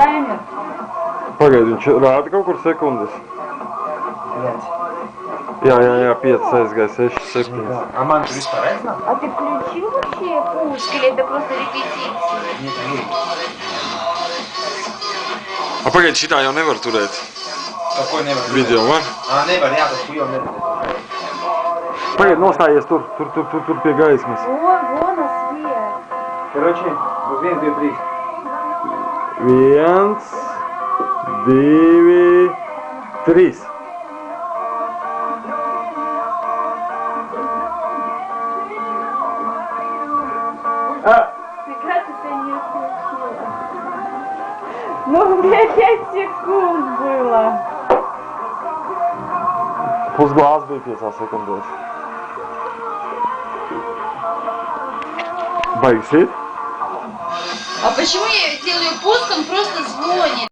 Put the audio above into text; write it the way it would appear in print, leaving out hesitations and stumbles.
Taimer. Pagaidi, viņš rāda kaut kur sekundes. 5. Jā, 5 aizgāja, 6, 7. А man tur vispār aizsnāk? А ты включил вообще пуск или это просто репетиция? Нет, нет. Pagaidi, šitā jau nevar turēt. Какой nevar? Video var? Nevar, jā, tas хуёв nevar. Pagaidi, nostājies tur pie gaismas. Вон на свет. Короче, uz 1, 2, 3. 1, 2, 3. Прекрасно ты не включила. Ну, у меня 5 секунд было. Pusglāzs bija 5 sekundēs. Baigi sit? А почему я делаю пуск, он просто